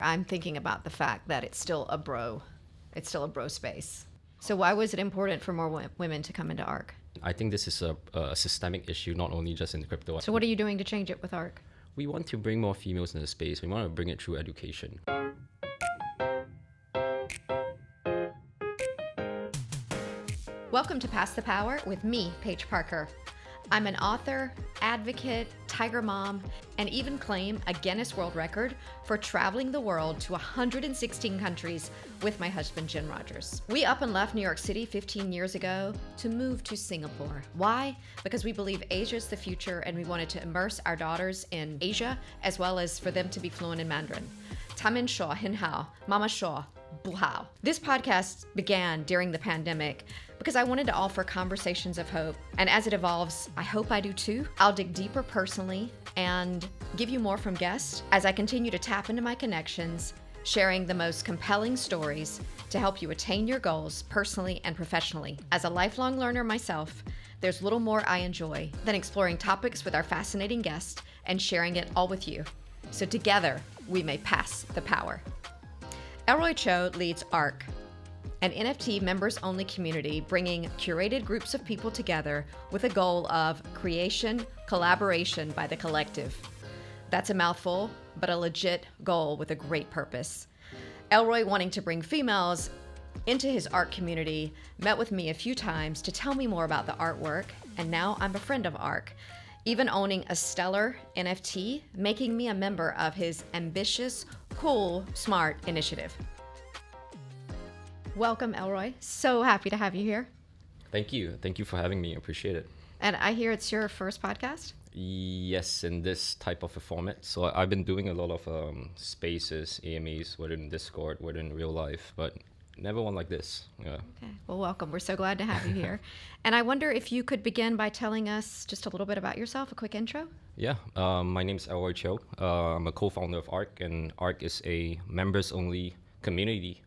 I'm thinking about the fact that it's still a bro space. So why was it important for more women to come into ARC? I think this is a systemic issue, not only just in crypto. So what are you doing to change it with ARC? We want to bring more females in the space. We want to bring it through education. Welcome to Pass the Power with me, Paige Parker. I'm an author, advocate, tiger mom, and even claim a Guinness World Record for traveling the world to 116 countries with my husband, Jen Rogers. We up and left New York City 15 years ago to move to Singapore. Why? Because we believe Asia's the future and we wanted to immerse our daughters in Asia as well as for them to be fluent in Mandarin. Tamin Shaw, Hin Hao, Mama Shaw, Buhao. This podcast began during the pandemic because I wanted to offer conversations of hope. And as it evolves, I hope I do too. I'll dig deeper personally and give you more from guests as I continue to tap into my connections, sharing the most compelling stories to help you attain your goals personally and professionally. As a lifelong learner myself, there's little more I enjoy than exploring topics with our fascinating guests and sharing it all with you. So together, we may pass the power. Elroy Cheo leads ARC, an NFT members-only community bringing curated groups of people together with a goal of creation, collaboration by the collective. That's a mouthful, but a legit goal with a great purpose. Elroy, wanting to bring females into his ARC community, met with me a few times to tell me more about the artwork, and now I'm a friend of ARC, even owning a stellar NFT, making me a member of his ambitious, cool, smart initiative. Welcome, Elroy. So happy to have you here. Thank you. Thank you for having me. I appreciate it. And I hear it's your first podcast? Yes, in this type of a format. So I've been doing a lot of spaces, AMAs, whether in Discord, whether in real life, but never one like this. Yeah. Okay. Well, welcome. We're so glad to have you here. And I wonder if you could begin by telling us just a little bit about yourself, a quick intro. Yeah. My name is Elroy Cheo. I'm a co-founder of ARC, and ARC is a members-only community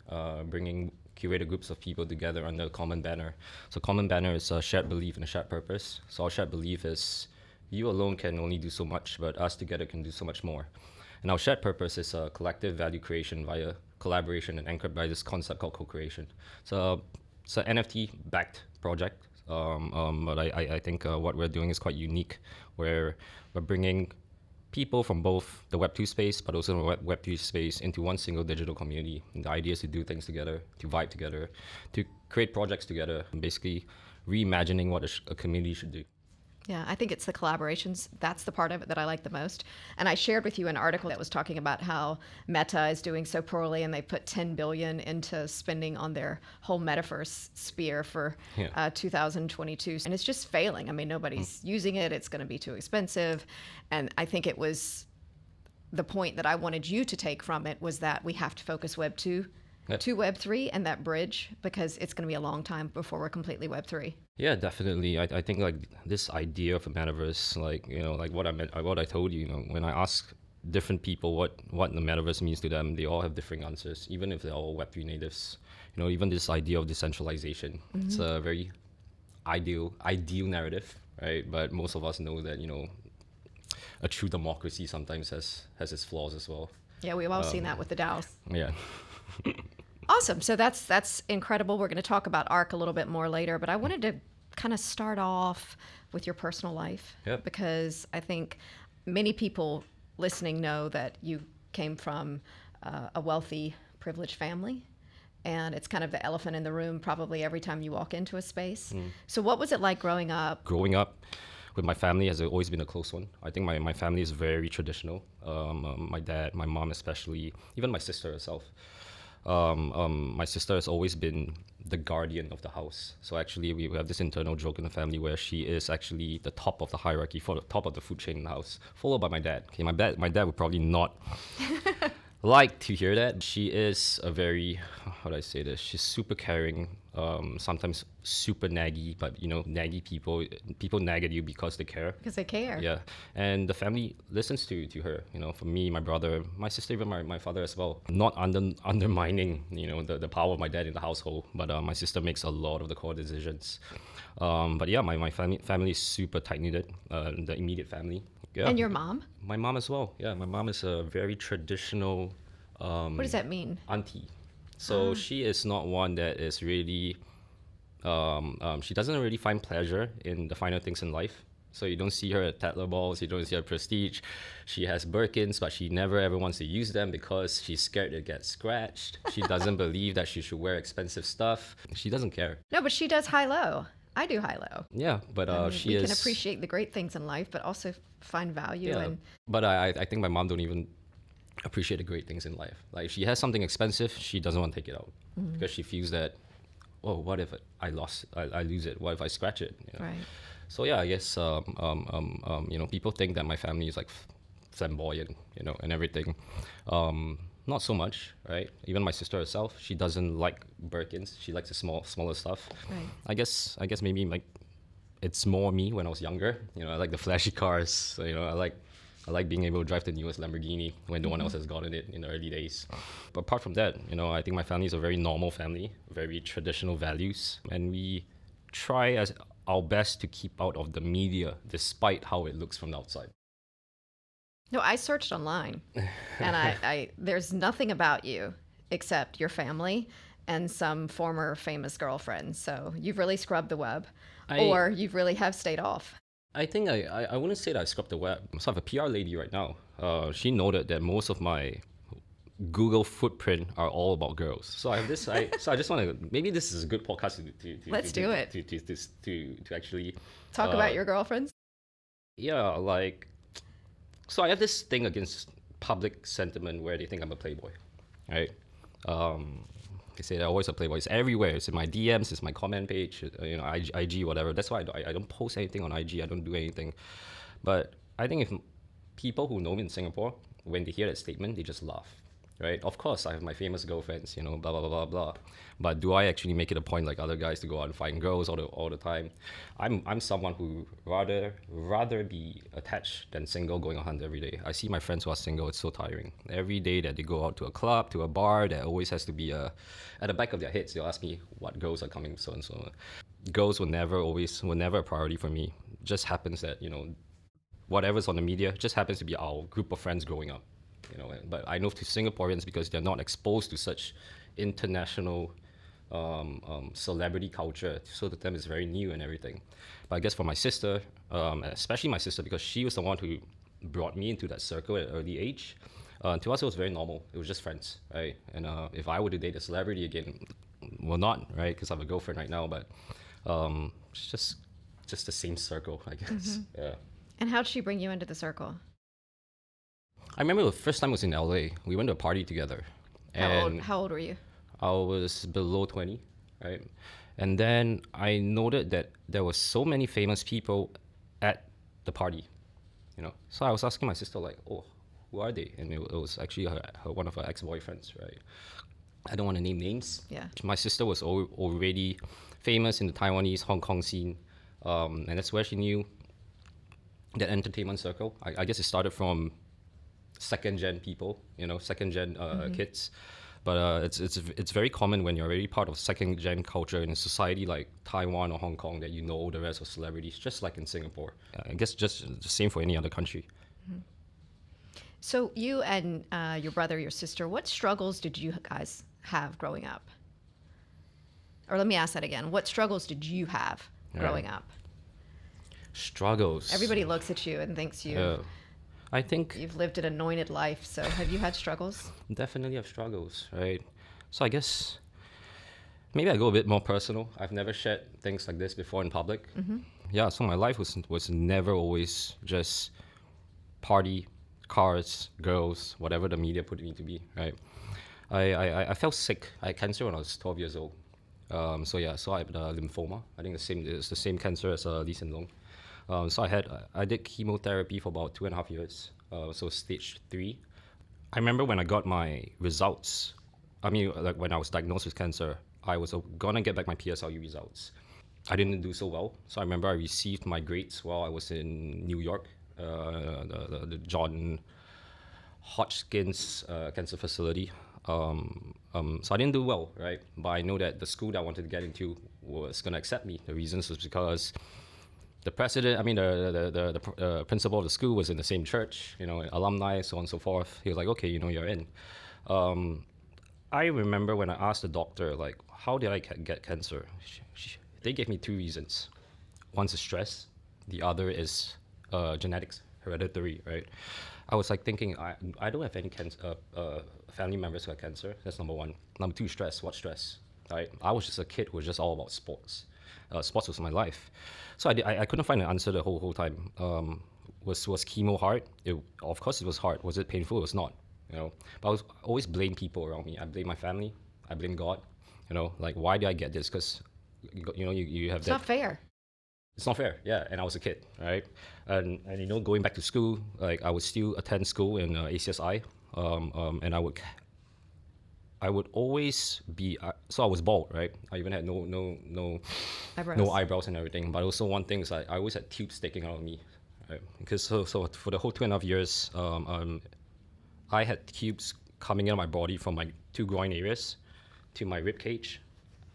bringing curated groups of people together under a common banner. So common banner is a shared belief and a shared purpose. So our shared belief is you alone can only do so much, but us together can do so much more. And our shared purpose is a collective value creation via collaboration and anchored by this concept called co-creation. So it's an NFT-backed project, but I think what we're doing is quite unique, where we're bringing people from both the Web2 space, but also the Web3 space into one single digital community. And the idea is to do things together, to vibe together, to create projects together, and basically reimagining what a community should do. Yeah, I think it's the collaborations. That's the part of it that I like the most. And I shared with you an article that was talking about how Meta is doing so poorly and they put $10 billion into spending on their whole metaverse sphere for 2022. And it's just failing. I mean, nobody's using it. It's going to be too expensive. And I think it was the point that I wanted you to take from it was that we have to focus Web 2 to Web 3 and that bridge, because it's going to be a long time before we're completely Web 3. Yeah, definitely. I think like this idea of a metaverse, like, you know, like what I told you, you know, when I ask different people what the metaverse means to them, they all have different answers, even if they're all Web3 natives. You know, even this idea of decentralization, it's a very ideal narrative, right? But most of us know that, you know, a true democracy sometimes has its flaws as well. Yeah, we've all seen that with the DAOs. Yeah. Awesome. So that's incredible. We're going to talk about ARC a little bit more later, but I wanted to kind of start off with your personal life, because I think many people listening know that you came from a wealthy, privileged family, and it's kind of the elephant in the room probably every time you walk into a space. So what was it like growing up? Growing up with my family has always been a close one. I think my family is very traditional. My dad, my mom especially, even my sister herself. My sister has always been the guardian of the house. So actually we have this internal joke in the family where she is actually the top of the hierarchy, for the top of the food chain in the house, followed by my dad. Okay, my dad would probably not like to hear that. She is a very, how do I say this? She's super caring, sometimes super naggy, but you know, naggy people nag at you because they care. Because they care. Yeah, and the family listens to her. You know, for me, my brother, my sister, even my father as well. Not undermining, you know, the power of my dad in the household, but my sister makes a lot of the core decisions. But yeah, my family is super tight-knitted, the immediate family. Yeah. And your mom? My mom as well. Yeah, my mom is a very traditional What does that mean? Auntie. So she is not one that is really, she doesn't really find pleasure in the finer things in life. So you don't see her at Tatler balls, you don't see her Prestige. She has Birkins, but she never ever wants to use them because she's scared it gets scratched. She doesn't believe that she should wear expensive stuff. She doesn't care. No, but she does high-low. I do high-low. Yeah, but I mean, she we is... can appreciate the great things in life, but also find value in... But I think my mom don't even appreciate the great things in life. Like, she has something expensive, she doesn't want to take it out because she feels that, oh, what if I lose it? What if I scratch it? You know? Right. So yeah, I guess people think that my family is like flamboyant, and everything. Not so much, right? Even my sister herself, she doesn't like Birkins. She likes the smaller stuff. Right. I guess maybe like it's more me when I was younger. I like the flashy cars. So, I like being able to drive the newest Lamborghini when no one else has gotten it in the early days. But apart from that, I think my family is a very normal family, very traditional values, and we try as our best to keep out of the media despite how it looks from the outside. No, I searched online and I there's nothing about you except your family and some former famous girlfriends. So you've really scrubbed the web or you really have stayed off. I think I wouldn't say that I scrubbed the web. So I have a PR lady right now. She noted that most of my Google footprint are all about girls. So I have this. So I just want to. Maybe this is a good podcast to Let's do it. To actually talk about your girlfriends. Yeah, like. So I have this thing against public sentiment where they think I'm a playboy, right? They say they're always a playboy. It's everywhere. It's in my DMs. It's my comment page. IG, whatever. That's why I don't post anything on IG. I don't do anything. But I think if people who know me in Singapore, when they hear that statement, they just laugh. Right? Of course, I have my famous girlfriends, blah, blah, blah, blah, blah. But do I actually make it a point like other guys to go out and find girls all the time? I'm someone who rather be attached than single going on hunt every day. I see my friends who are single, it's so tiring. Every day that they go out to a club, to a bar, there always has to be at the back of their heads, they'll ask me what girls are coming, so and so. Girls were never a priority for me. It just happens that, whatever's on the media just happens to be our group of friends growing up. But I know to Singaporeans, because they're not exposed to such international celebrity culture, so to them it's very new and everything. But I guess for my sister, especially my sister, because she was the one who brought me into that circle at an early age, to us it was very normal. It was just friends, right? And if I were to date a celebrity again, well, not, right? Because I have a girlfriend right now, but it's just the same circle, I guess. Mm-hmm. Yeah. And how'd she bring you into the circle? I remember the first time I was in LA. We went to a party together. How old were you? I was below 20, right? And then I noted that there were so many famous people at the party, So I was asking my sister, like, oh, who are they? And it was actually one of her ex-boyfriends, right? I don't want to name names. Yeah. My sister was already famous in the Taiwanese Hong Kong scene, and that's where she knew that entertainment circle. I guess it started from second-gen people, second-gen kids. But it's very common when you're already part of second-gen culture in a society like Taiwan or Hong Kong that you know the rest of celebrities, just like in Singapore. I guess just the same for any other country. Mm-hmm. So you and your brother, your sister, what struggles did you guys have growing up? Or let me ask that again. What struggles did you have growing up? Struggles. Everybody looks at you and thinks I think you've lived an anointed life. So have you had struggles? Definitely have struggles, right? So I guess maybe I go a bit more personal. I've never shared things like this before in public. Mm-hmm. Yeah, so my life was never always just party, cars, girls, whatever the media put me to be, right? I felt sick. I had cancer when I was 12 years old. So I had lymphoma. I think it's the same cancer as Lee Hsien Loong. So I did chemotherapy for about 2.5 years. So stage 3. I remember when I got my results. Like when I was diagnosed with cancer, I was gonna get back my PSLE results. I didn't do so well. So I remember I received my grades while I was in New York, the John Hopkins cancer facility. So I didn't do well, right? But I know that the school that I wanted to get into was gonna accept me. The reasons was because the president, the principal of the school was in the same church, alumni, so on and so forth. He was like, okay, you're in. I remember when I asked the doctor, like, how did I get cancer? They gave me two reasons. One's is stress, the other is genetics, hereditary, right? I was like thinking, I don't have any family members who have cancer. That's number one. Number two, stress. What stress? Right? I was just a kid who was just all about sports. Sports was my life. So I couldn't find an answer the whole time. Was chemo hard? Of course it was hard. Was it painful? It was not. But I was always blame people around me. I blame my family. I blame God. Like, why did I get this? Because you have It's not fair. It's not fair, yeah. And I was a kid, right? And going back to school, like I would still attend school in ACSI, and I would always be. So I was bald, right? I even had no Eyebrows. no eyebrows and everything. But also one thing is I always had tubes sticking out of me, right? Because so for the whole 2.5 years, I had tubes coming out of my body from my two groin areas to my rib cage,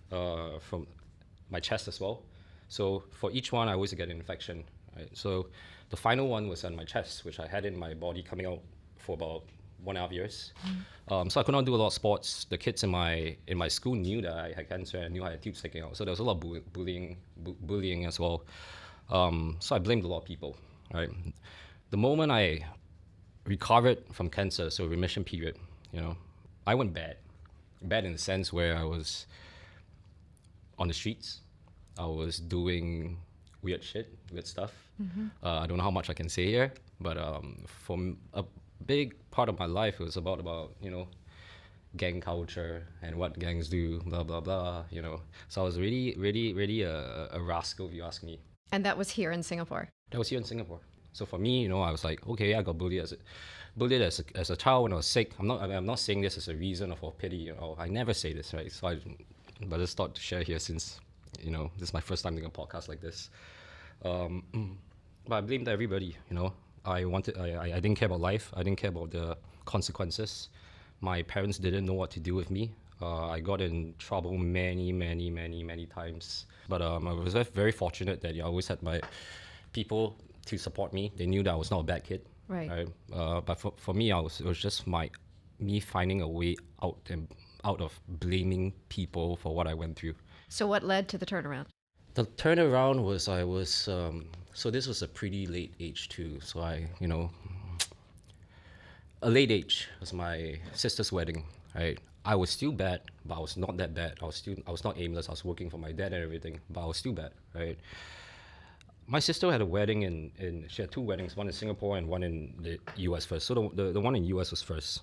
from my chest as well. So for each one, I always get an infection, right? So the final one was on my chest, which I had in my body coming out for about 1.5 years. So I could not do a lot of sports. The kids in my school knew that I had cancer and knew I had tubes sticking out. So there was a lot of bullying as well. So I blamed a lot of people, right? The moment I recovered from cancer, so remission period, I went bad. Bad in the sense where I was on the streets. I was doing weird stuff. I don't know how much I can say here, but for a big part of my life, it was about gang culture and what gangs do, blah blah blah. So I was really a rascal, if you ask me. And that was here in Singapore. That was here in Singapore. So for me, I was like, okay, I got bullied as a child when I was sick. I'm not saying this as a reason or for pity. I never say this, right? So but I just thought to share here since this is my first time doing a podcast like this. But I blamed everybody. I didn't care about life. I didn't care about the consequences. My parents didn't know what to do with me. I got in trouble many times. But I was very fortunate that I always had my people to support me. They knew that I was not a bad kid. Right. But for me, it was just me finding a way out of blaming people for what I went through. So what led to the turnaround? The turnaround was so this was a pretty late age too. So a late age was my sister's wedding, right? I was still bad, but I was not that bad. I was not aimless. I was working for my dad and everything, but I was still bad, right? My sister had a wedding she had two weddings, one in Singapore and one in the US first. So the one in US was first.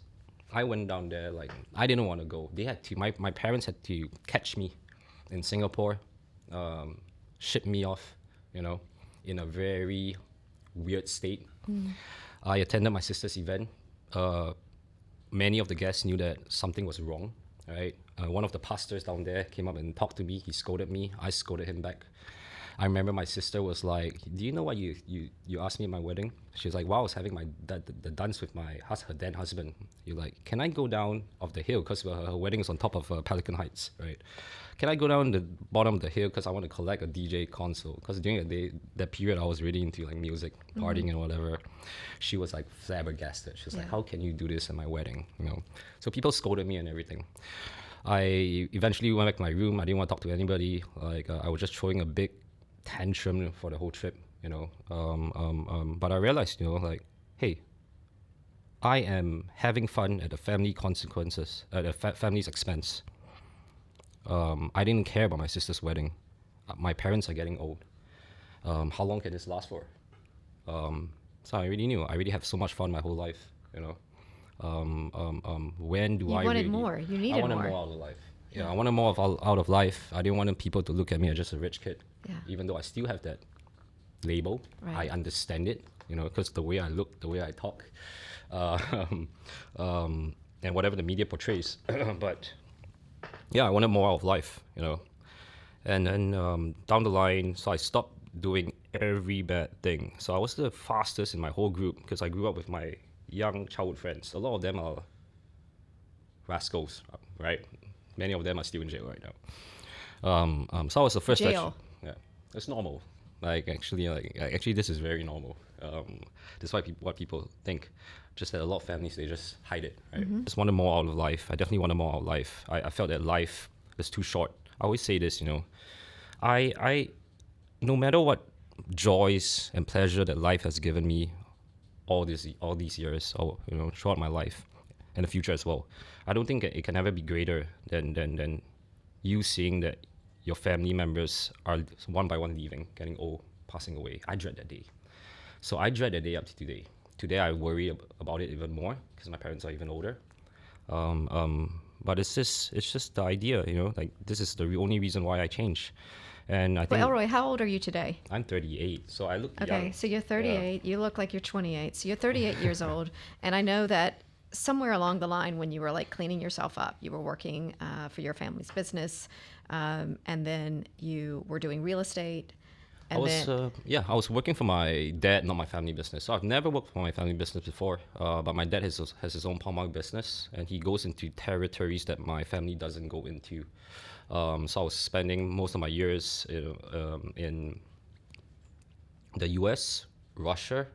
I went down there, like, I didn't want to go. They had to, my parents had to catch me in Singapore, ship me off, in a very weird state. I attended my sister's event. Many of the guests knew that something was wrong, right? One of the pastors down there came up and talked to me. He scolded me. I scolded him back. I remember my sister was like, do you know what you asked me at my wedding? She was like, while I was having the dance with her then husband, you're like, can I go down off the hill? Because her wedding is on top of Pelican Heights, right? Can I go down the bottom of the hill because I want to collect a DJ console? Because during that period, I was really into like music, partying and whatever. She was like flabbergasted. She was like, how can you do this at my wedding? So people scolded me and everything. I eventually went back to my room. I didn't want to talk to anybody. Like I was just throwing a big tantrum for the whole trip, but I realized, like, hey, I am having fun at the family's expense. I didn't care about my sister's wedding. My parents are getting old. How long can this last for? So I already knew. I already have so much fun my whole life, when do You wanted more. You needed more. I wanted more out of life. Yeah, I wanted more out of life. I didn't want people to look at me as just a rich kid. Yeah. Even though I still have that label, right. I understand it, because the way I look, the way I talk, and whatever the media portrays. But yeah, I wanted more out of life, And then down the line, so I stopped doing every bad thing. So I was the fastest in my whole group because I grew up with my young childhood friends. A lot of them are rascals, right? Many of them are still in jail right now. So I was the first. Jail. Yeah, it's normal. Actually, this is very normal. despite what people think. Just that a lot of families, they just hide it, right? Just wanted more out of life. I definitely wanted more out of life. I felt that life is too short. I always say this, I no matter what joys and pleasure that life has given me all these years, or throughout my life and the future as well, I don't think it can ever be greater than you seeing that your family members are one by one leaving, getting old, passing away. I dread that day. So I dread that day up to today. Today I worry about it even more because my parents are even older. But it's just the idea, like this is the only reason why I change. And I think Elroy, how old are you today? I'm 38, so I look young. Okay, so you're 38. Yeah. You look like you're 28. So you're 38 years old, and I know that somewhere along the line when you were like cleaning yourself up, you were working for your family's business, and then you were doing real estate. I was working for my dad, not my family business. So I've never worked for my family business before, but my dad has his own palm oil business, and he goes into territories that my family doesn't go into. So I was spending most of my years in the US, Russia,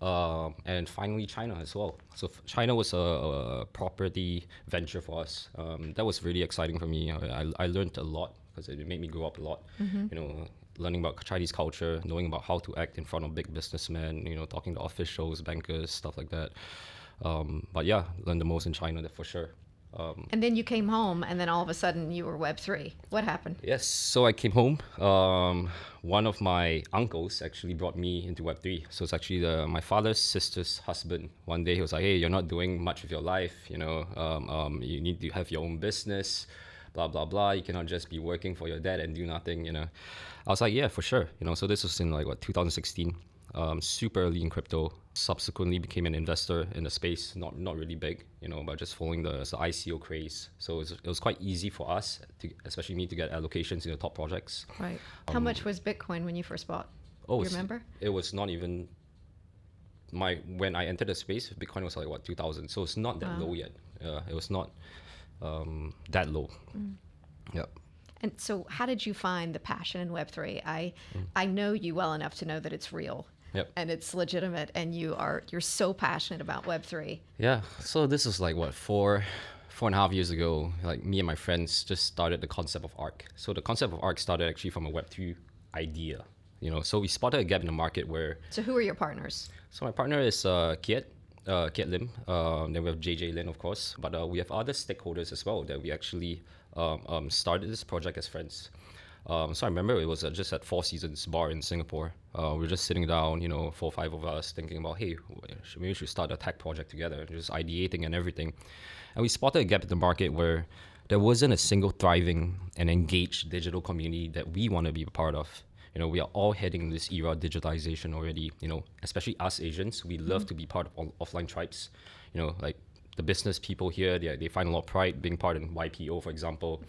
and finally China as well. So China was a property venture for us. That was really exciting for me. I learned a lot because it made me grow up a lot. Learning about Chinese culture, knowing about how to act in front of big businessmen, talking to officials, bankers, stuff like that. But yeah, learned the most in China, for sure. And then you came home, and then all of a sudden you were Web3. What happened? Yes, so I came home. One of my uncles actually brought me into Web3. So it's actually my father's sister's husband. One day he was like, "Hey, you're not doing much with your life. You need to have your own business. Blah blah blah. You cannot just be working for your dad and do nothing." I was like, "Yeah, for sure." So this was in 2016. Super early in crypto. Subsequently became an investor in the space, not really big, but just following the ICO craze. So it was quite easy for us, especially me, to get allocations in the top projects. Right. How much was Bitcoin when you first bought? Oh, you remember? It was not even when I entered the space, Bitcoin was 2,000. So it's not that low yet. It was not that low. Yep. And so how did you find the passion in Web3? I know you well enough to know that it's real. Yep. And it's legitimate, and you're so passionate about Web3. Yeah. So this was 4.5 years ago. Like, me and my friends just started the concept of ARC. So the concept of ARC started actually from a Web2 idea. So we spotted a gap in the market where. So who are your partners? So my partner is Kiet Lim. Then we have JJ Lin, of course. But we have other stakeholders as well that we actually started this project as friends. So I remember it was just at Four Seasons bar in Singapore. We were just sitting down, 4 or 5 of us, thinking about, hey, maybe we should start a tech project together, just ideating and everything. And we spotted a gap in the market where there wasn't a single thriving and engaged digital community that we want to be a part of. We are all heading in this era of digitalization already, especially us Asians. We love to be part of offline tribes, like the business people here, they find a lot of pride being part in YPO, for example.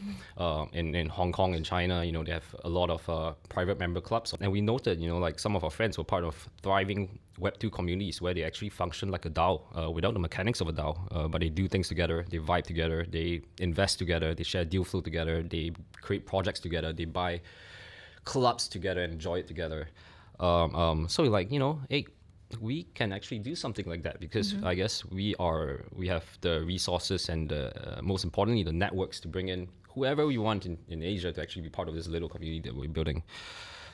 In Hong Kong and China, they have a lot of private member clubs. And we noted, like some of our friends were part of thriving Web2 communities where they actually function like a DAO without the mechanics of a DAO. But they do things together, they vibe together, they invest together, they share deal flow together, they create projects together, they buy clubs together and enjoy it together. So we're like, hey, we can actually do something like that because I guess we have the resources and most importantly the networks to bring in whoever we want in Asia to actually be part of this little community that we're building.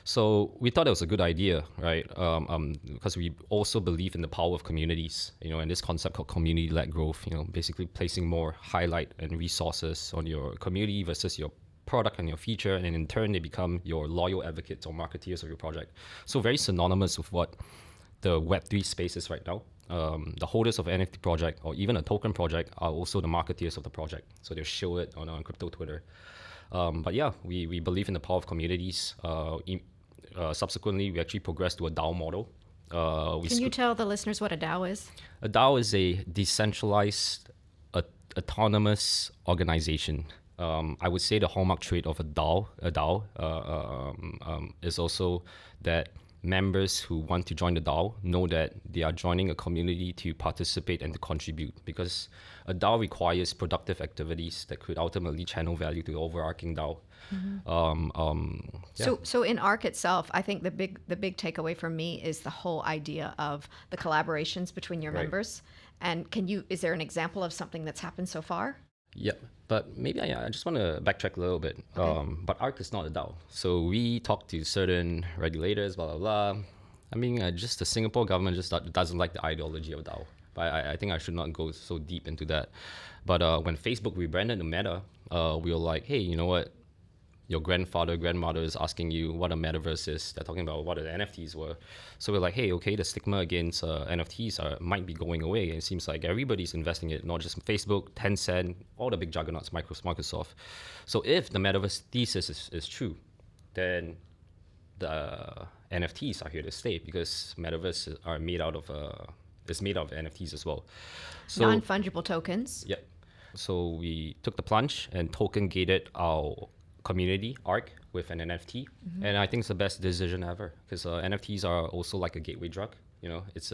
So we thought it was a good idea, right? Because we also believe in the power of communities, and this concept called community-led growth, basically placing more highlight and resources on your community versus your product and your feature, and then in turn they become your loyal advocates or marketeers of your project. So very synonymous with what the Web3 space is right now. The holders of an NFT project or even a token project are also the marketeers of the project. So they'll show it on crypto Twitter. But yeah, we believe in the power of communities. Subsequently, we actually progressed to a DAO model. Can you tell the listeners what a DAO is? A DAO is a decentralized, autonomous organization. I would say the hallmark trait of a DAO is also that members who want to join the DAO know that they are joining a community to participate and to contribute, because a DAO requires productive activities that could ultimately channel value to the overarching DAO. So in ARC itself, I think the big takeaway for me is the whole idea of the collaborations between your members. And is there an example of something that's happened so far? Yep. But maybe I just want to backtrack a little bit. Okay. But ARC is not a DAO. So we talk to certain regulators, blah, blah, blah. I mean, just the Singapore government just doesn't like the ideology of DAO. But I think I should not go so deep into that. But when Facebook rebranded to Meta, we were like, hey, you know what? Your grandmother is asking you what a metaverse is. They're talking about what the NFTs were. So we're like, hey, okay, the stigma against NFTs might be going away. And it seems like everybody's investing in it, not just Facebook, Tencent, all the big juggernauts, Microsoft. So if the metaverse thesis is true, then the NFTs are here to stay, because metaverse are made out of NFTs as well. So, non-fungible tokens. Yep. So we took the plunge and token gated our community ARC with an NFT, and I think it's the best decision ever, because NFTs are also like a gateway drug. It's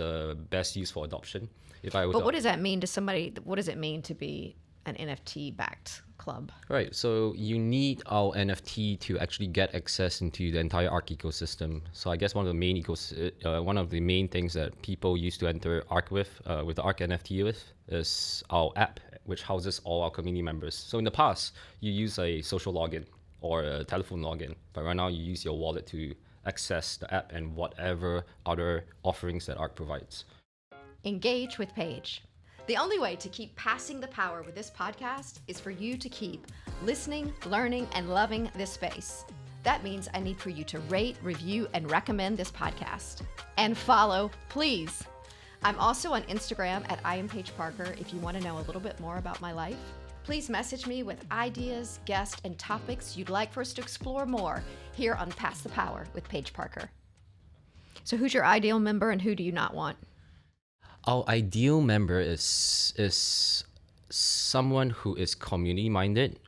best used for adoption. But what does that mean to somebody? What does it mean to be an NFT backed club? Right. So you need our NFT to actually get access into the entire ARC ecosystem. So I guess one of the main things that people used to enter ARC with the ARC NFT with, is our app, which houses all our community members. So in the past, you use a social login or a telephone login, but right now you use your wallet to access the app and whatever other offerings that ARC provides. Engage with Paige. The only way to keep passing the power with this podcast is for you to keep listening, learning, and loving this space. That means I need for you to rate, review, and recommend this podcast. And follow, please. I'm also on Instagram at I am Paige Parker if you want to know a little bit more about my life. Please message me with ideas, guests, and topics you'd like for us to explore more here on Pass the Power with Paige Parker. So who's your ideal member and who do you not want? Our ideal member is someone who is community minded,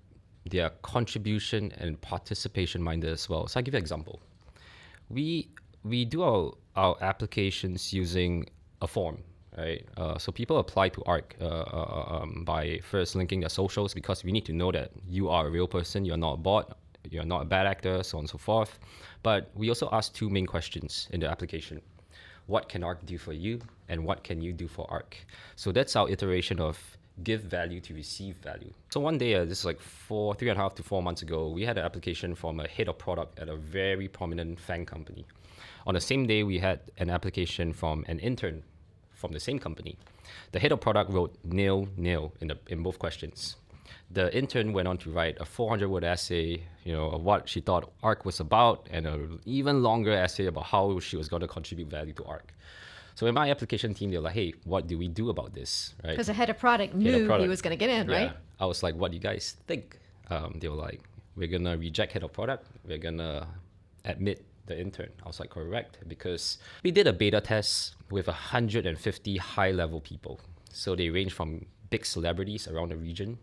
they are contribution and participation minded as well. So I'll give you an example. We do our applications using a form, right? So people apply to ARC by first linking their socials, because we need to know that you are a real person, you're not a bot, you're not a bad actor, so on and so forth. But we also ask two main questions in the application. What can ARC do for you, and what can you do for ARC? So that's our iteration of give value to receive value. So one day, this is like 3.5 to 4 months ago, we had an application from a head of product at a very prominent FANG company. On the same day, we had an application from an intern from the same company. The head of product wrote nil in both questions. The intern went on to write a 400-word essay, of what she thought ARC was about, and an even longer essay about how she was going to contribute value to ARC. So in my application team, they're like, hey, what do we do about this? Right? Because the head of product knew he was going to get in, right? I was like, what do you guys think? They were like, we're going to reject head of product. We're going to admit the intern. I was like, correct, because we did a beta test with 150 high-level people. So they range from big celebrities around the region,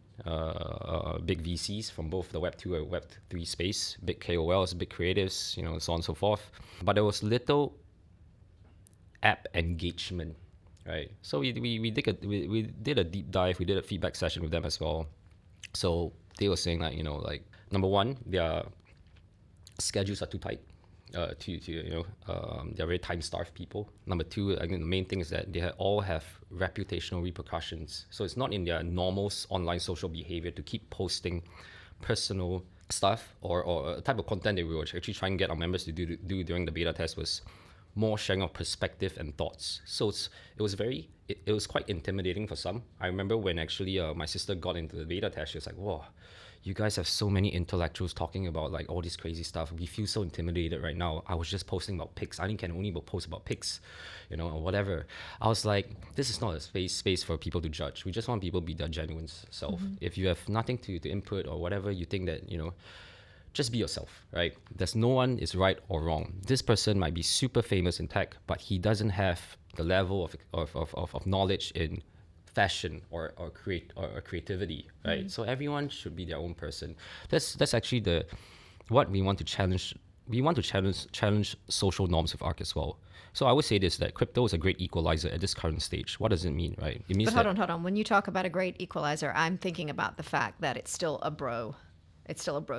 big VCs from both the Web 2 and Web 3 space, big KOLs, big creatives, so on and so forth. But there was little app engagement, right? So we did a deep dive, we did a feedback session with them as well. So they were saying that, number one, their schedules are too tight. They're very time-starved people. Number two, I think the main thing is that they all have reputational repercussions. So it's not in their normal online social behavior to keep posting personal stuff or a type of content that we were actually trying to get our members to do during the beta test was more sharing of perspective and thoughts. So it was quite intimidating for some. I remember when actually my sister got into the beta test, she was like, whoa, you guys have so many intellectuals talking about like all this crazy stuff. We feel so intimidated right now. I was just posting about pics. I can only post about pics, or whatever. I was like, this is not a space for people to judge. We just want people to be their genuine self. Mm-hmm. If you have nothing to input or whatever you think that, just be yourself, right? There's no one is right or wrong. This person might be super famous in tech, but he doesn't have the level of knowledge in fashion or creativity, right? Mm-hmm. So everyone should be their own person. That's actually what we want to challenge we want to challenge social norms with ARC as well. So I would say this, that crypto is a great equalizer at this current stage. What does it mean, right? It means But hold on. When you talk about a great equalizer, I'm thinking about the fact that it's still a bro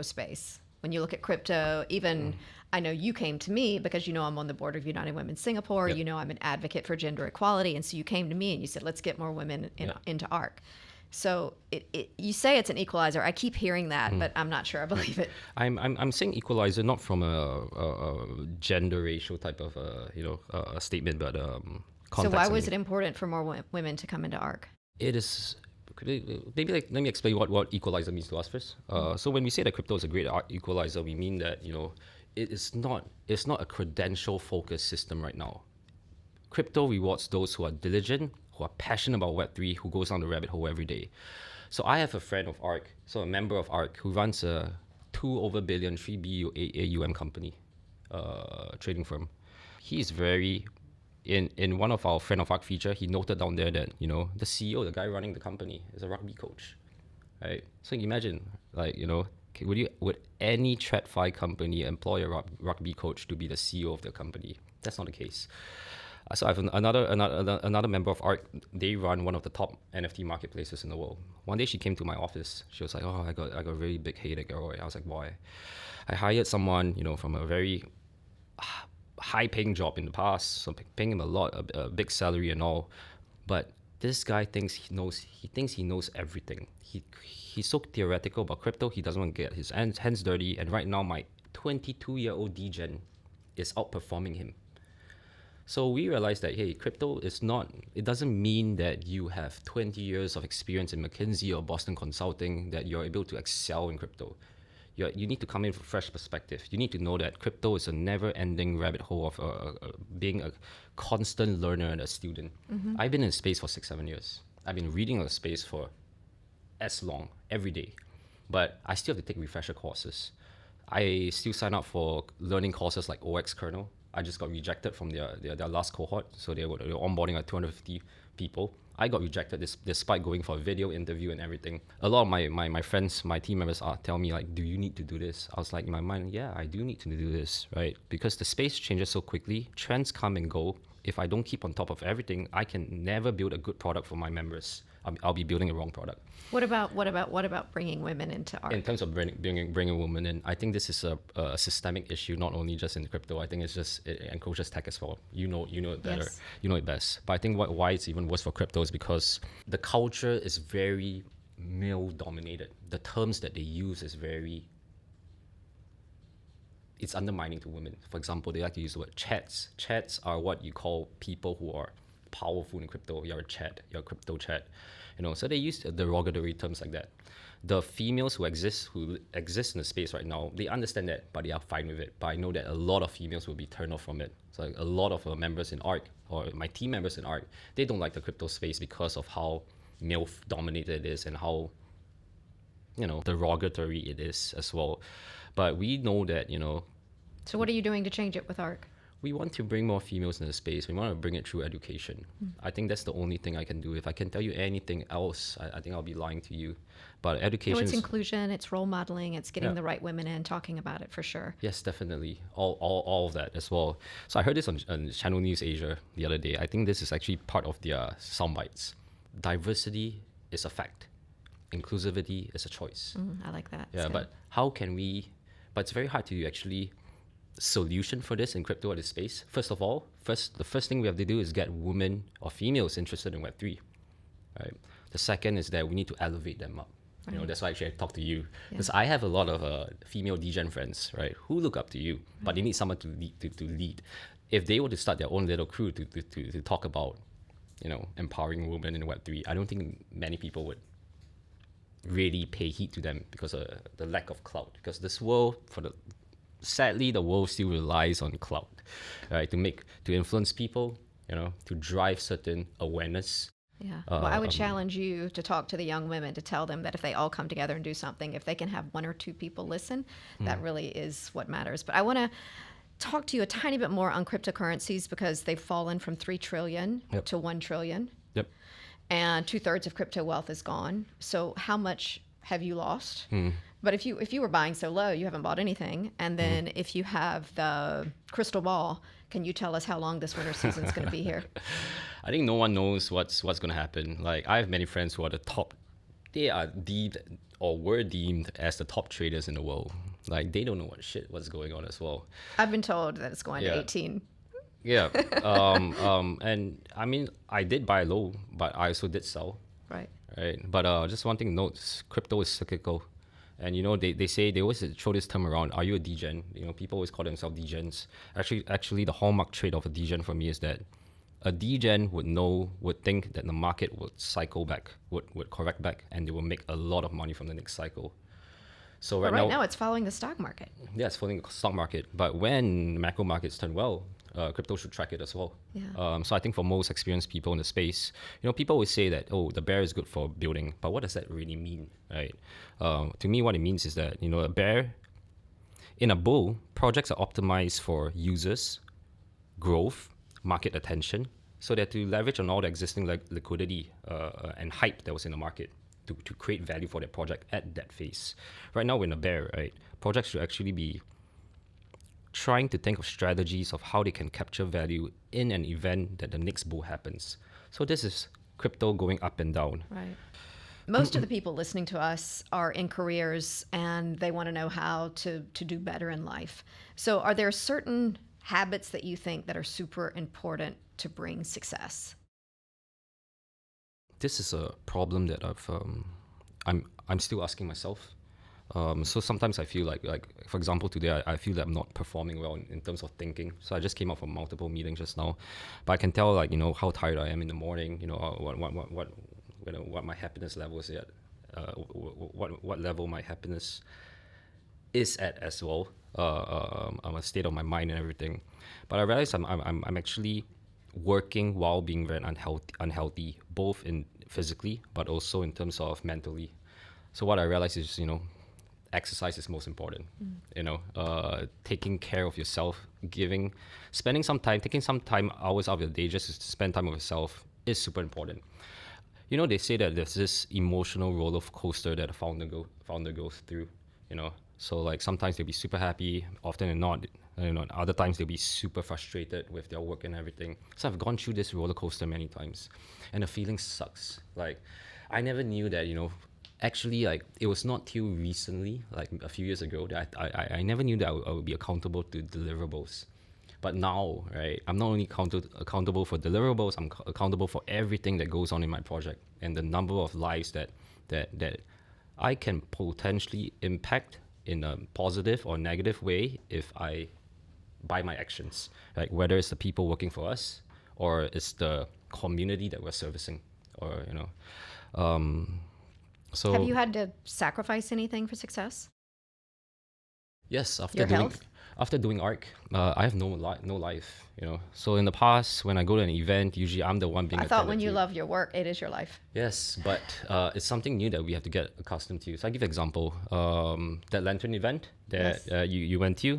space. When you look at crypto, even I know you came to me because you know I'm on the board of United Women Singapore. Yep. You know I'm an advocate for gender equality, and so you came to me and you said, let's get more women into ARC. So you say it's an equalizer. I keep hearing that, but I'm not sure I believe it. I'm saying equalizer not from a gender ratio type of a statement, but So context. why was it important for more women to come into ARC? It is. Maybe let me explain what equalizer means to us first. So when we say that crypto is a great equalizer, we mean that it's not a credential focused system right now. Crypto rewards those who are diligent, who are passionate about Web3, who goes down the rabbit hole every day. So I have a friend of ARC, so a member of ARC, who runs a 2 over billion, 3 AUM company, trading firm. He is very, in one of our friend of ARC feature, he noted down there that, the CEO, the guy running the company, is a rugby coach, right? So imagine, would any TradFi company employ a rugby coach to be the CEO of their company? That's not the case. So I have another member of ARC. They run one of the top NFT marketplaces in the world. One day she came to my office. She was like, "Oh, I got a really big headache, Elroy." I was like, "Why?" I hired someone, from a very high-paying job in the past, so paying him a big salary and all. But this guy thinks he knows everything. He's so theoretical about crypto. He doesn't want to get his hands dirty. And right now, my 22-year-old DGen is outperforming him. So we realized that, hey, crypto it doesn't mean that you have 20 years of experience in McKinsey or Boston Consulting, that you're able to excel in crypto. You need to come in with a fresh perspective. You need to know that crypto is a never-ending rabbit hole of being a constant learner and a student. I've been in space for 6-7 years. I've been reading the space for as long, every day. But I still have to take refresher courses. I still sign up for learning courses like OX kernel. I just got rejected from their last cohort, so they were onboarding like 250 people. I got rejected despite going for a video interview and everything. A lot of my friends, my team members tell me like, do you need to do this? I was like, in my mind, yeah, I do need to do this, right? Because the space changes so quickly, trends come and go. If I don't keep on top of everything, I can never build a good product for my members. I'll be building a wrong product. What about bringing women into ARC? In terms of bringing women in, I think this is a systemic issue, not only just in crypto. I think it encroaches tech as well. You know it better. Yes. You know it best. But I think why it's even worse for crypto is because the culture is very male dominated. The terms that they use is it's undermining to women. For example, they like to use the word chats. Chats are what you call people who are powerful in crypto. You're a chat, you're a crypto chat. So they use derogatory terms like that. The females who exist in the space right now, they understand that, but they are fine with it. But I know that a lot of females will be turned off from it. So a lot of members in ARC, or my team members in ARC, they don't like the crypto space because of how male dominated it is and how derogatory it is as well. But we know that So what are you doing to change it with ARC? we want to bring more females in the space. We want to bring it through education. I think that's the only thing I can do. If I can tell you anything else, I think I'll be lying to you. But education It's is, inclusion, it's role modeling, it's getting Yeah. the right women in, talking about it for sure. yes, definitely. All of that as well. So I heard this on Channel News Asia the other day. I think this is actually part of their soundbites. Diversity is a fact. Inclusivity is a choice. I like that. Yeah, It's but how can we? But it's very hard to actually solution for this in crypto at this space. First of all, the first thing we have to do is get women or females interested in Web3, right? The second is that we need to elevate them up. Right. That's why actually I talk to you, Yeah. because I have a lot of female degen friends, right, who look up to you, but they need someone to lead. If they were to start their own little crew to talk about, empowering women in Web3, I don't think many people would really pay heed to them because of the lack of clout. Because this world, sadly, the world still relies on clout, right? To influence people, to drive certain awareness. Yeah. Well, I would challenge you to talk to the young women to tell them that if they all come together and do something, if they can have one or two people listen, that really is what matters. But I want to talk to you a tiny bit more on cryptocurrencies because they've fallen from 3 trillion Yep. to 1 trillion. Yep. And 2/3 of crypto wealth is gone. So how much have you lost? But if you were buying so low, you haven't bought anything. And then if you have the crystal ball, can you tell us how long this winter season is going to be here? I think no one knows what's going to happen. Like, I have many friends who are the top. They are deemed or were deemed as the top traders in the world. Like, they don't know what's going on as well. I've been told that it's going to 18. Yeah. And I mean, I did buy low, but I also did sell. Right. Right. But just one thing to note, crypto is cyclical. And, you know, they say, they always throw this term around, are you a degen? You know, people always call themselves degens. Actually, the hallmark trait of a degen for me is that a degen would think that the market would cycle back, would correct back, and they will make a lot of money from the next cycle. So right now it's following the stock market. Yeah, it's following the stock market. But when macro markets turn well, crypto should track it as well. Yeah. So I think for most experienced people in the space, you know, people always say that, oh, the bear is good for building, but what does that really mean, right? To me, what it means is that, you know, in a bull, projects are optimized for users, growth, market attention, so that to leverage on all the existing liquidity and hype that was in the market to create value for their project at that phase. Right now, we're in a bear, right? Projects should actually be trying to think of strategies of how they can capture value in an event that the next bull happens. So this is crypto going up and down. Right. Most of the people listening to us are in careers and they want to know how to do better in life. So are there certain habits that you think that are super important to bring success? This is a problem that I'm still asking myself. So sometimes I feel like for example, today I feel that I'm not performing well in terms of thinking. So I just came out from multiple meetings just now, but I can tell, like, you know, how tired I am in the morning. You know, what my happiness level is at, what level my happiness is at as well. A state of my mind and everything. But I realize I'm actually working while being very unhealthy, both in physically but also in terms of mentally. So what I realize is, you know, exercise is most important. You know, taking care of yourself, taking some time, hours out of your day just to spend time with yourself is super important. You know, they say that there's this emotional roller coaster that a founder goes through. You know, so like sometimes they'll be super happy, often than not. You know, other times they'll be super frustrated with their work and everything. So I've gone through this roller coaster many times, and the feeling sucks. Like, I never knew that, you know, actually, like, it was not till recently, like a few years ago, that I never knew that I would be accountable to deliverables. But now, right, I'm not only accountable for deliverables, I'm accountable for everything that goes on in my project and the number of lives that I can potentially impact in a positive or negative way if I by my actions, like whether it's the people working for us or it's the community that we're servicing, or, you know. So have you had to sacrifice anything for success? Yes, Health? After doing ARC, I have no life, you know. So in the past, when I go to an event, usually I'm the one being. I thought when you love your work, it is your life. Yes, but it's something new that we have to get accustomed to. So I give an example. That lantern event that you went to,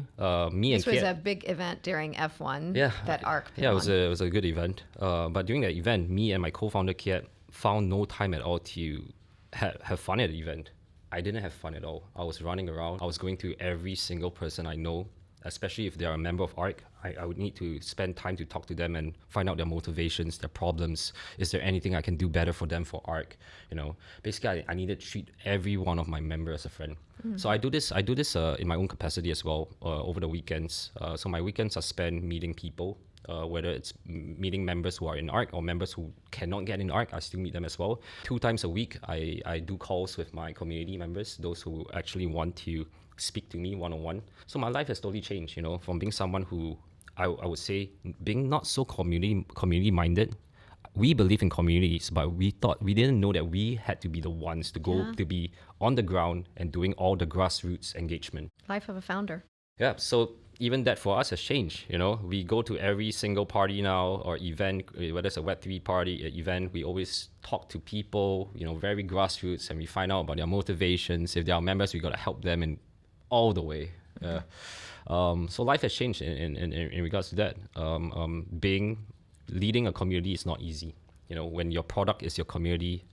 me and This was Kiet, a big event during F1. Yeah, that ARC. Yeah, it was a good event. But during that event, me and my co-founder Kiet found no time at all to have fun at the event. I didn't have fun at all. I was running around. I was going to every single person I know, especially if they're a member of ARC. I would need to spend time to talk to them and find out their motivations, their problems. Is there anything I can do better for them for ARC? You know, basically, I needed to treat every one of my members as a friend. So I do this in my own capacity as well over the weekends. So my weekends are spent meeting people. Whether it's meeting members who are in ARC or members who cannot get in ARC, I still meet them as well. 2 times a week, I do calls with my community members, those who actually want to speak to me one-on-one. So my life has totally changed, you know, from being someone who I would say being not so community-minded. We believe in communities, but we didn't know that we had to be the ones to go to be on the ground and doing all the grassroots engagement. Life of a founder. Yeah, so even that for us has changed. You know, we go to every single party now or event, whether it's a Web3 party event, we always talk to people, you know, very grassroots, and we find out about their motivations. If they are members, we got to help them in all the way. So life has changed in regards to that. Leading a community is not easy. You know, when your product is your community,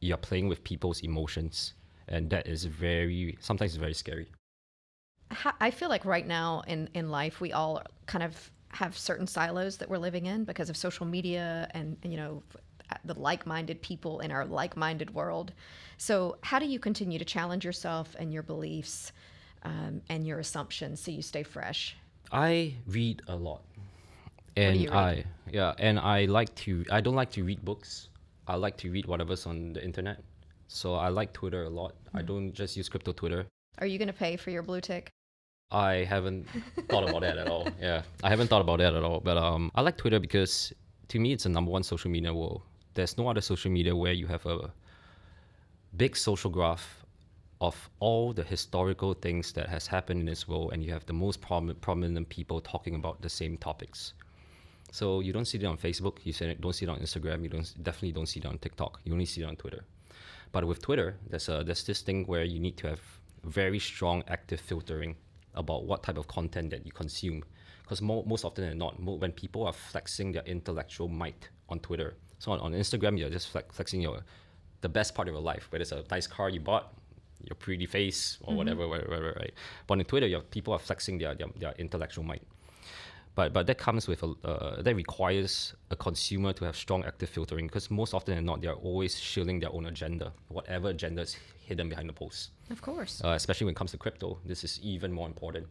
you're playing with people's emotions, And that is sometimes very scary. I feel like right now in life, we all kind of have certain silos that we're living in because of social media and the like-minded people in our like-minded world. So how do you continue to challenge yourself and your beliefs and your assumptions so you stay fresh? I read a lot. do And you read? I don't like to read books. I like to read whatever's on the internet. So I like Twitter a lot. I don't just use crypto Twitter. Are you going to pay for your blue tick? I haven't thought about that at all. Yeah, I haven't thought about that at all. But I like Twitter because to me, it's the number one social media world. There's no other social media where you have a big social graph of all the historical things that has happened in this world, and you have the most prominent people talking about the same topics. So you don't see it on Facebook, don't see it on Instagram, definitely don't see it on TikTok. You only see it on Twitter. But with Twitter, there's this thing where you need to have very strong active filtering about what type of content that you consume. Because most often than not, when people are flexing their intellectual might on Twitter, so on Instagram, you're just flexing the best part of your life, whether it's a nice car you bought, your pretty face, or whatever, right? But on Twitter, people are flexing their intellectual might. But that comes with that requires a consumer to have strong active filtering, because most often than not, they're always shielding their own agenda, whatever agenda is hidden behind the post. Of course. Especially when it comes to crypto, this is even more important.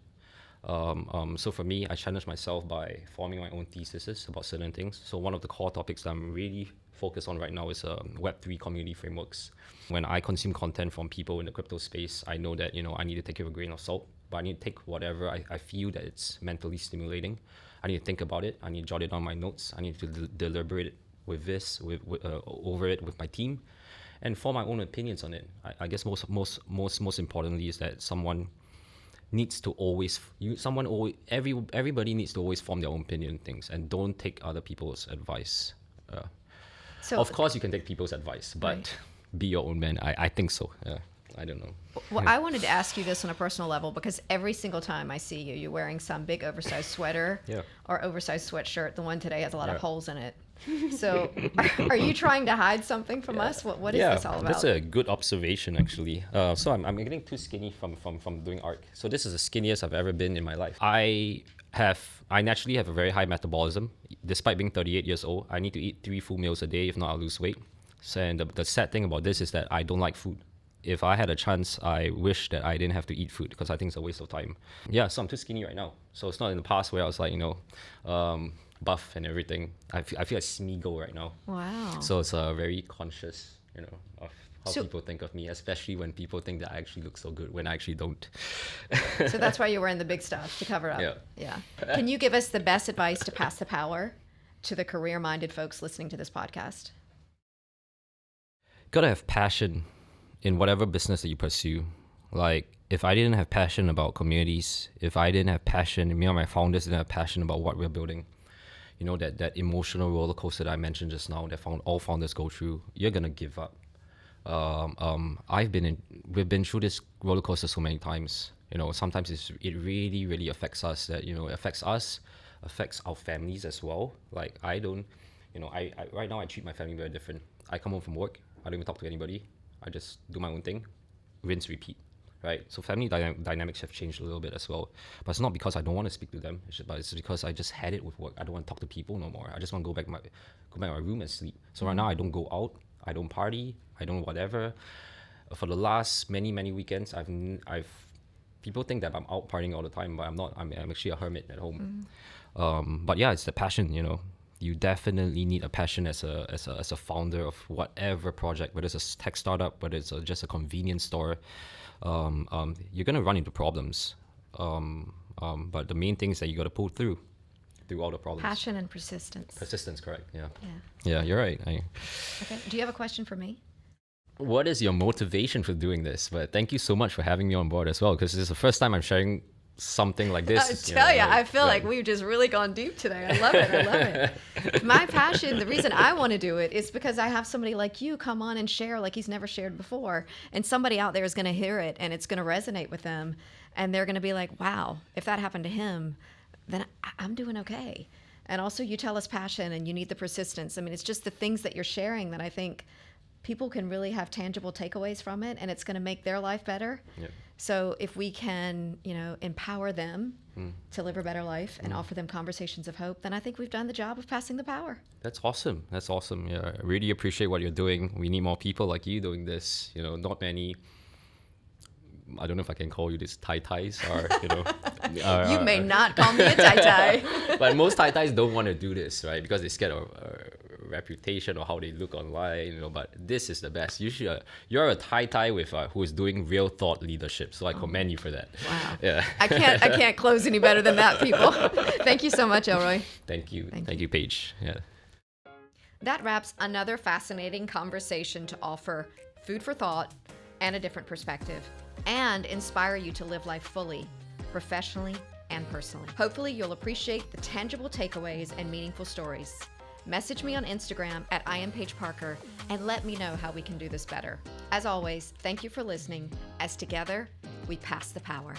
So for me, I challenge myself by forming my own theses about certain things. So one of the core topics that I'm really focused on right now is Web3 community frameworks. When I consume content from people in the crypto space, I know that I need to take it with a grain of salt, but I need to take whatever I feel that it's mentally stimulating. I need to think about it. I need to jot it on my notes. I need to deliberate over it with my team, and form my own opinions on it. I guess most importantly is that everybody needs to always form their own opinion on things, and don't take other people's advice. So of course you can take people's advice, but Right. be your own man. I think so. I don't know. Well, I wanted to ask you this on a personal level because every single time I see you, you're wearing some big oversized sweater Yeah. or oversized sweatshirt. The one today has a lot of Yeah. holes in it. So are you trying to hide something from us? What is this all about? That's a good observation, actually. So I'm getting too skinny from doing art. So this is the skinniest I've ever been in my life. I naturally have a very high metabolism. Despite being 38 years old, I need to eat 3 full meals a day. If not, I'll lose weight. So, and the sad thing about this is that I don't like food. If I had a chance, I wish that I didn't have to eat food, because I think it's a waste of time. Yeah, so I'm too skinny right now. So it's not in the past where I was like, buff and everything. I feel like Smeagol right now. Wow. So it's very conscious, of how So- people think of me, especially when people think that I actually look so good when I actually don't. So that's why you're wearing the big stuff to cover up. Yeah. Can you give us the best advice to pass the power to the career-minded folks listening to this podcast? Gotta have passion in whatever business that you pursue. Like, if I didn't have passion about communities, if I didn't have passion, me and my founders didn't have passion about what we're building, that emotional roller coaster that I mentioned just now that all founders go through, you're gonna give up. We've been through this roller coaster so many times. Sometimes it really, really affects us. That affects our families as well. Like, I don't, I right now I treat my family very different. I come home from work, I don't even talk to anybody. I just do my own thing, rinse, repeat, right? So family dynamics have changed a little bit as well. But it's not because I don't want to speak to them, but it's because I just had it with work. I don't want to talk to people no more. I just want to go back my room and sleep. So right now I don't go out, I don't party, I don't whatever. For the last many weekends, I've people think that I'm out partying all the time, but I'm not. I'm actually a hermit at home. But yeah, it's the passion. You definitely need a passion as a founder of whatever project, whether it's a tech startup, whether it's just a convenience store. You're gonna run into problems, but the main thing is that you got to pull through all the problems. Passion and persistence. Persistence, correct? Yeah. Yeah. Yeah, you're right. Okay. Do you have a question for me? What is your motivation for doing this? But thank you so much for having me on board as well, because this is the first time I'm sharing something like this. I feel like we've just really gone deep today. I love it. My passion, the reason I want to do it is because I have somebody like you come on and share like he's never shared before. And somebody out there is going to hear it and it's going to resonate with them. And they're going to be like, wow, if that happened to him, then I'm doing okay. And also you tell us passion and you need the persistence. I mean, it's just the things that you're sharing that I think people can really have tangible takeaways from it, and it's going to make their life better. Yep. So if we can, empower them to live a better life and offer them conversations of hope, then I think we've done the job of passing the power. That's awesome. That's awesome. Yeah, I really appreciate what you're doing. We need more people like you doing this. Not many. I don't know if I can call you this tai-tais or, You may not call me a tai-tai. But most tai-tais don't want to do this, right? Because they're scared of reputation or how they look online, but this is the best. You're a tai-tai with who is doing real thought leadership. So I commend you for that. Wow. Yeah. I can't close any better than that, people. Thank you so much, Elroy. Thank you. Thank you, Paige. Yeah. That wraps another fascinating conversation to offer food for thought and a different perspective, and inspire you to live life fully, professionally and personally. Hopefully you'll appreciate the tangible takeaways and meaningful stories. Message me on Instagram at I am Paige Parker and let me know how we can do this better. As always, thank you for listening, as together we pass the power.